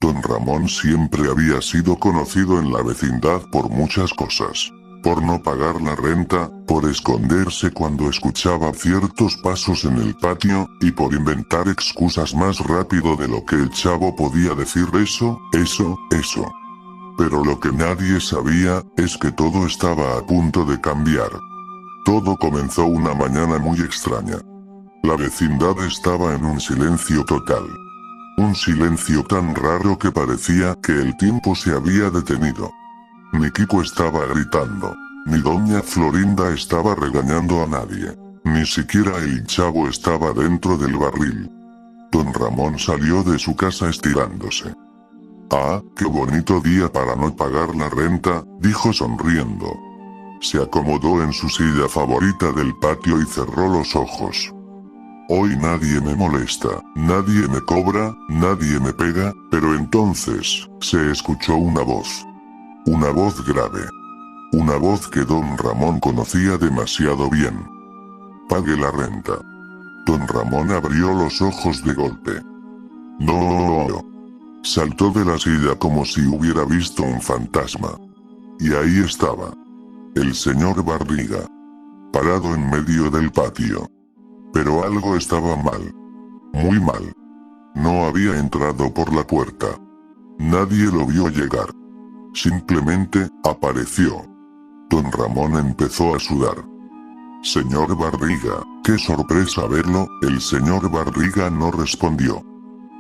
Don Ramón siempre había sido conocido en la vecindad por muchas cosas. Por no pagar la renta, por esconderse cuando escuchaba ciertos pasos en el patio, y por inventar excusas más rápido de lo que el chavo podía decir eso. Pero lo que nadie sabía, es que todo estaba a punto de cambiar. Todo comenzó una mañana muy extraña. La vecindad estaba en un silencio total. Un silencio tan raro que parecía que el tiempo se había detenido. Ni Kiko estaba gritando, ni doña Florinda estaba regañando a nadie, ni siquiera el chavo estaba dentro del barril. Don Ramón salió de su casa estirándose. «Ah, qué bonito día para no pagar la renta», dijo sonriendo. Se acomodó en su silla favorita del patio y cerró los ojos. «Hoy nadie me molesta, nadie me cobra, nadie me pega», pero entonces, se escuchó una voz. Una voz grave. Una voz que don Ramón conocía demasiado bien. «Pague la renta». Don Ramón abrió los ojos de golpe. «No». Saltó de la silla como si hubiera visto un fantasma. Y ahí estaba. El señor Barriga. Parado en medio del patio. Pero algo estaba mal. Muy mal. No había entrado por la puerta. Nadie lo vio llegar. Simplemente, apareció. Don Ramón empezó a sudar. «Señor Barriga, qué sorpresa verlo». El señor Barriga no respondió.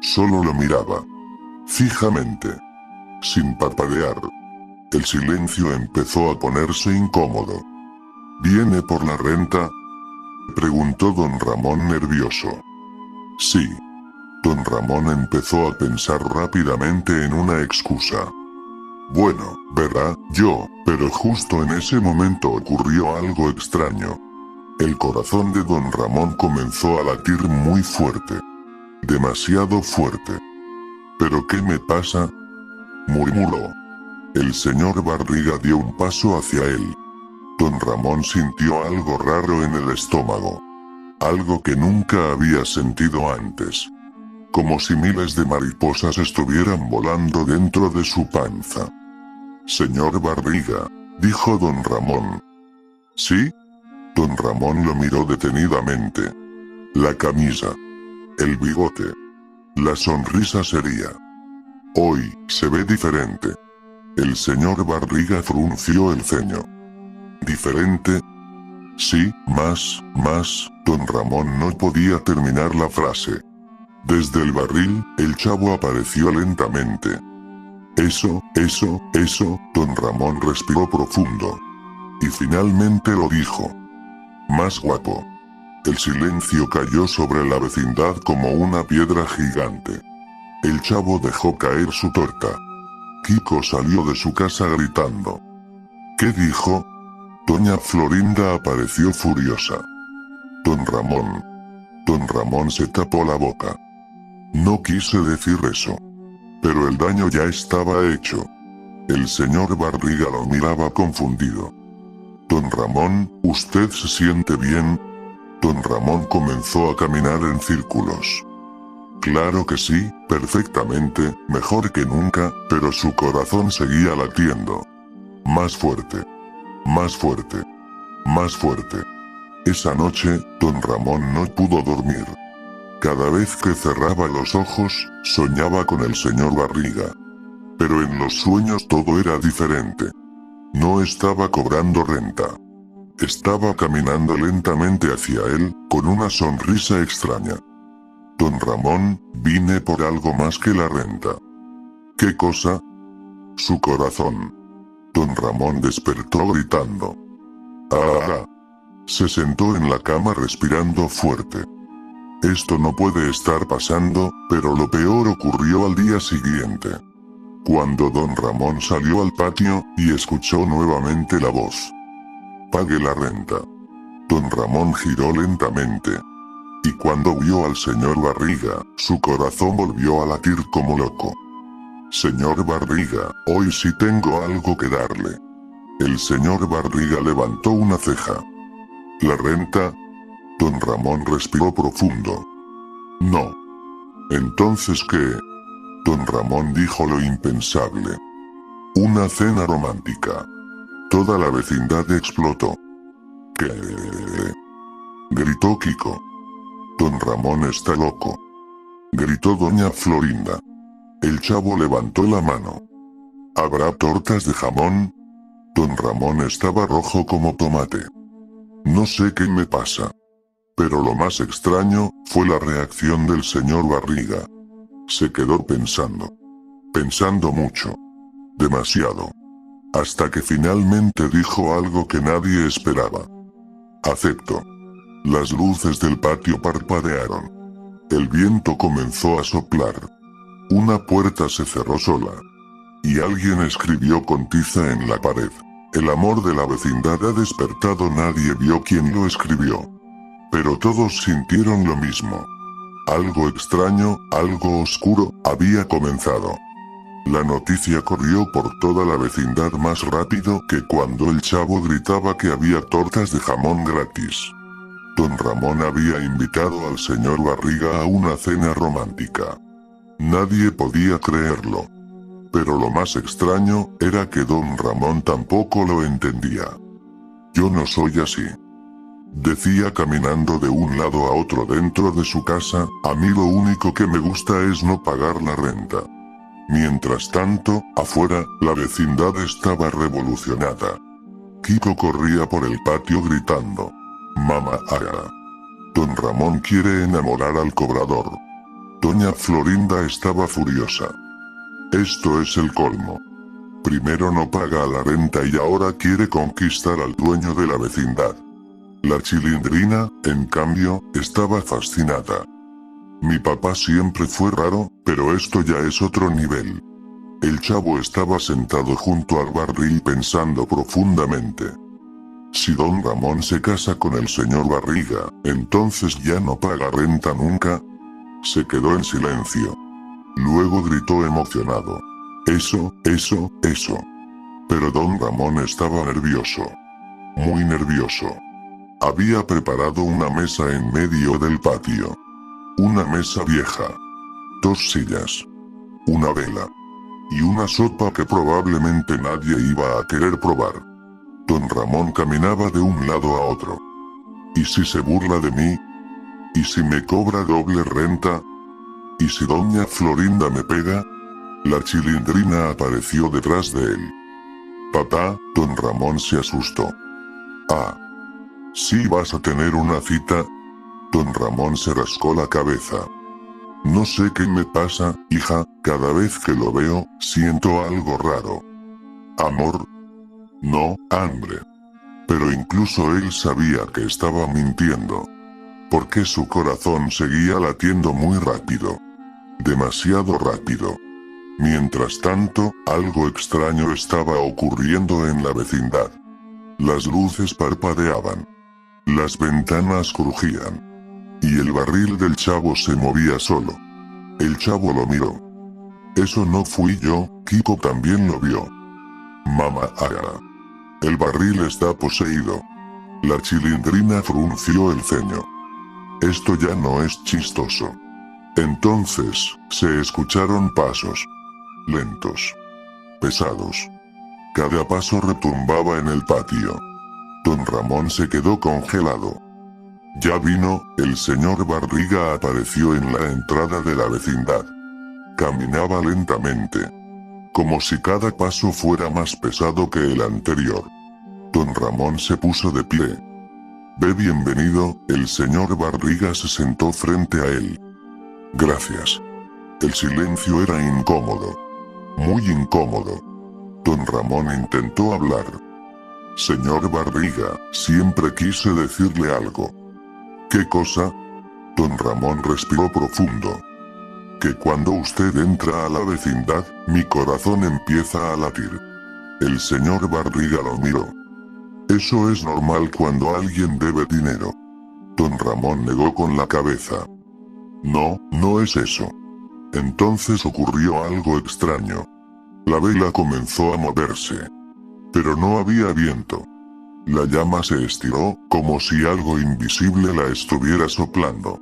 Solo lo miraba. Fijamente. Sin parpadear. El silencio empezó a ponerse incómodo. «¿Viene por la renta?», preguntó don Ramón nervioso. «Sí». Don Ramón empezó a pensar rápidamente en una excusa. «Bueno, verá, pero justo en ese momento ocurrió algo extraño». El corazón de don Ramón comenzó a latir muy fuerte. Demasiado fuerte. «¿Pero qué me pasa?», murmuró. El señor Barriga dio un paso hacia él. Don Ramón sintió algo raro en el estómago. Algo que nunca había sentido antes. Como si miles de mariposas estuvieran volando dentro de su panza. «Señor Barriga», dijo don Ramón. «¿Sí?». Don Ramón lo miró detenidamente. La camisa. El bigote. La sonrisa seria. «Hoy, se ve diferente». El señor Barriga frunció el ceño. «¿Diferente?». «Sí, más». Don Ramón no podía terminar la frase. Desde el barril, el chavo apareció lentamente. Eso. Don Ramón respiró profundo. Y finalmente lo dijo. «Más guapo». El silencio cayó sobre la vecindad como una piedra gigante. El chavo dejó caer su torta. Kiko salió de su casa gritando. «¿Qué dijo?». Doña Florinda apareció furiosa. Don Ramón se tapó la boca. «No quise decir eso». Pero el daño ya estaba hecho. El señor Barriga lo miraba confundido. «Don Ramón, ¿usted se siente bien?». Don Ramón comenzó a caminar en círculos. Claro que sí, perfectamente, mejor que nunca, pero su corazón seguía latiendo. Más fuerte. Más fuerte. Más fuerte. Esa noche, don Ramón no pudo dormir. Cada vez que cerraba los ojos, soñaba con el señor Barriga. Pero en los sueños todo era diferente. No estaba cobrando renta. Estaba caminando lentamente hacia él, con una sonrisa extraña. «Don Ramón, vine por algo más que la renta». «¿Qué cosa?». «Su corazón». Don Ramón despertó gritando. «¡Ah!». Se sentó en la cama respirando fuerte. Esto no puede estar pasando, pero lo peor ocurrió al día siguiente. Cuando don Ramón salió al patio, y escuchó nuevamente la voz. «Pague la renta». Don Ramón giró lentamente. Y cuando vio al señor Barriga, su corazón volvió a latir como loco. «Señor Barriga, hoy sí tengo algo que darle». El señor Barriga levantó una ceja. «¿La renta?». Don Ramón respiró profundo. «No». «¿Entonces qué?». Don Ramón dijo lo impensable. Una cena romántica. Toda la vecindad explotó. ¿Qué? Gritó Kiko. Don Ramón está loco. Gritó doña Florinda. El chavo levantó la mano. ¿Habrá tortas de jamón? Don Ramón estaba rojo como tomate. No sé qué me pasa. Pero lo más extraño fue la reacción del señor Barriga. Se quedó pensando. Pensando mucho. Demasiado. Hasta que finalmente dijo algo que nadie esperaba. Acepto. Las luces del patio parpadearon. El viento comenzó a soplar. Una puerta se cerró sola. Y alguien escribió con tiza en la pared. El amor de la vecindad ha despertado. Nadie vio quién lo escribió. Pero todos sintieron lo mismo. Algo extraño, algo oscuro, había comenzado. La noticia corrió por toda la vecindad más rápido que cuando el chavo gritaba que había tortas de jamón gratis. Don Ramón había invitado al señor Barriga a una cena romántica. Nadie podía creerlo. Pero lo más extraño era que don Ramón tampoco lo entendía. Yo no soy así. Decía caminando de un lado a otro dentro de su casa, a mí lo único que me gusta es no pagar la renta. Mientras tanto, afuera, la vecindad estaba revolucionada. Kiko corría por el patio gritando. Mamá haga. Don Ramón quiere enamorar al cobrador. Doña Florinda estaba furiosa. Esto es el colmo. Primero no paga la renta y ahora quiere conquistar al dueño de la vecindad. La Chilindrina, en cambio, estaba fascinada. Mi papá siempre fue raro, pero esto ya es otro nivel. El chavo estaba sentado junto al barril pensando profundamente. Si don Ramón se casa con el señor Barriga, entonces ya no paga renta nunca. Se quedó en silencio. Luego gritó emocionado. Eso. Pero don Ramón estaba nervioso. Muy nervioso. Había preparado una mesa en medio del patio. Una mesa vieja. 2 sillas. Una vela. Y una sopa que probablemente nadie iba a querer probar. Don Ramón caminaba de un lado a otro. ¿Y si se burla de mí? ¿Y si me cobra doble renta? ¿Y si doña Florinda me pega? La Chilindrina apareció detrás de él. Papá, don Ramón se asustó. Ah. ¿Sí vas a tener una cita? Don Ramón se rascó la cabeza. No sé qué me pasa, hija, cada vez que lo veo, siento algo raro. ¿Amor? No, hambre. Pero incluso él sabía que estaba mintiendo. Porque su corazón seguía latiendo muy rápido. Demasiado rápido. Mientras tanto, algo extraño estaba ocurriendo en la vecindad. Las luces parpadeaban. Las ventanas crujían. Y el barril del chavo se movía solo. El chavo lo miró. Eso no fui yo, Kiko también lo vio. Mamá haga. El barril está poseído. La Chilindrina frunció el ceño. Esto ya no es chistoso. Entonces, se escucharon pasos. Lentos. Pesados. Cada paso retumbaba en el patio. Don Ramón se quedó congelado. Ya vino, el señor Barriga apareció en la entrada de la vecindad. Caminaba lentamente. Como si cada paso fuera más pesado que el anterior. Don Ramón se puso de pie. Bienvenido, el señor Barriga se sentó frente a él. Gracias. El silencio era incómodo. Muy incómodo. Don Ramón intentó hablar. Señor Barriga, siempre quise decirle algo. ¿Qué cosa? Don Ramón respiró profundo. Que cuando usted entra a la vecindad, mi corazón empieza a latir. El señor Barriga lo miró. Eso es normal cuando alguien debe dinero. Don Ramón negó con la cabeza. No, no es eso. Entonces ocurrió algo extraño. La vela comenzó a moverse. Pero no había viento. La llama se estiró, como si algo invisible la estuviera soplando.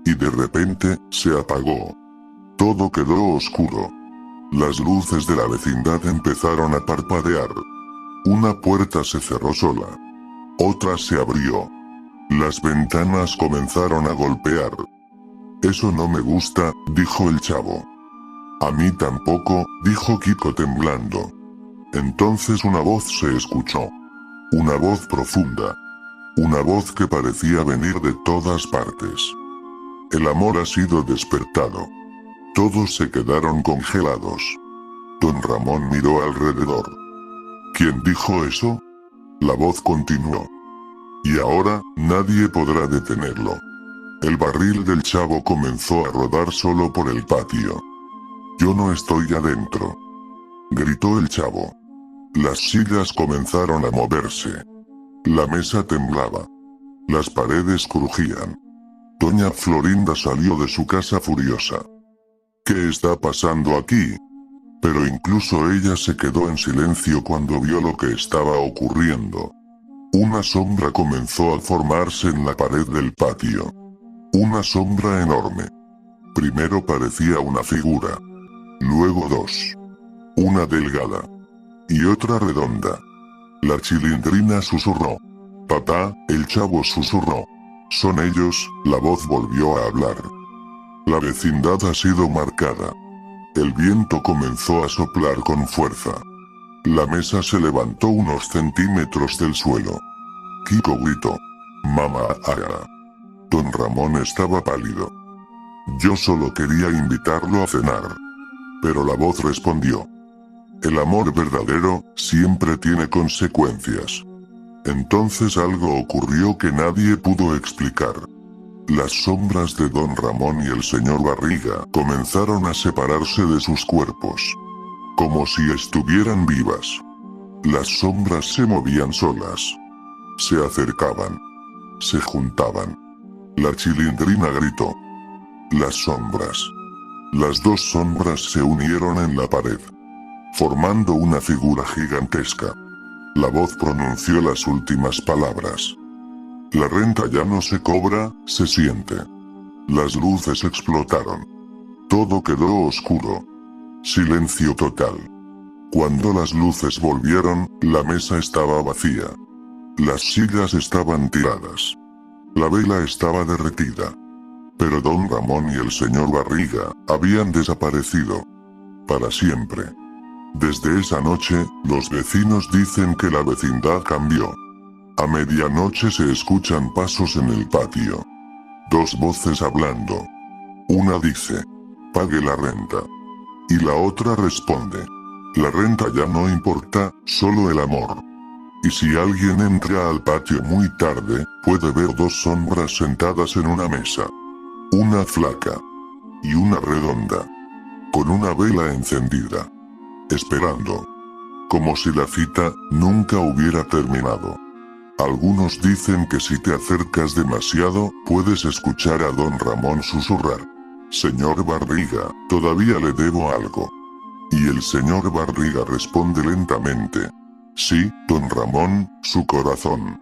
Y de repente, se apagó. Todo quedó oscuro. Las luces de la vecindad empezaron a parpadear. Una puerta se cerró sola. Otra se abrió. Las ventanas comenzaron a golpear. Eso no me gusta, dijo el chavo. A mí tampoco, dijo Kiko temblando. Entonces una voz se escuchó. Una voz profunda. Una voz que parecía venir de todas partes. El amor ha sido despertado. Todos se quedaron congelados. Don Ramón miró alrededor. ¿Quién dijo eso? La voz continuó. Y ahora, nadie podrá detenerlo. El barril del chavo comenzó a rodar solo por el patio. Yo no estoy adentro, gritó el chavo. Las sillas comenzaron a moverse. La mesa temblaba. Las paredes crujían. Doña Florinda salió de su casa furiosa. ¿Qué está pasando aquí? Pero incluso ella se quedó en silencio cuando vio lo que estaba ocurriendo. Una sombra comenzó a formarse en la pared del patio. Una sombra enorme. Primero parecía una figura. Luego dos. Una delgada. Y otra redonda. La Chilindrina susurró. Papá, el chavo susurró. Son ellos, la voz volvió a hablar. La vecindad ha sido marcada. El viento comenzó a soplar con fuerza. La mesa se levantó unos centímetros del suelo. Kiko gritó. Mamá, haga. Don Ramón estaba pálido. Yo solo quería invitarlo a cenar. Pero la voz respondió. El amor verdadero siempre tiene consecuencias. Entonces algo ocurrió que nadie pudo explicar. Las sombras de Don Ramón y el señor Barriga comenzaron a separarse de sus cuerpos. Como si estuvieran vivas. Las sombras se movían solas. Se acercaban. Se juntaban. La Chilindrina gritó. Las sombras. Las dos sombras se unieron en la pared, formando una figura gigantesca. La voz pronunció las últimas palabras. La renta ya no se cobra, se siente. Las luces explotaron. Todo quedó oscuro. Silencio total. Cuando las luces volvieron, la mesa estaba vacía. Las sillas estaban tiradas. La vela estaba derretida. Pero Don Ramón y el señor Barriga habían desaparecido. Para siempre. Desde esa noche, los vecinos dicen que la vecindad cambió. A medianoche se escuchan pasos en el patio. Dos voces hablando. Una dice, pague la renta. Y la otra responde, la renta ya no importa, solo el amor. Y si alguien entra al patio muy tarde, puede ver dos sombras sentadas en una mesa. Una flaca. Y una redonda. Con una vela encendida. Esperando. Como si la cita nunca hubiera terminado. Algunos dicen que si te acercas demasiado, puedes escuchar a Don Ramón susurrar. Señor Barriga, todavía le debo algo. Y el señor Barriga responde lentamente. Sí, Don Ramón, su corazón.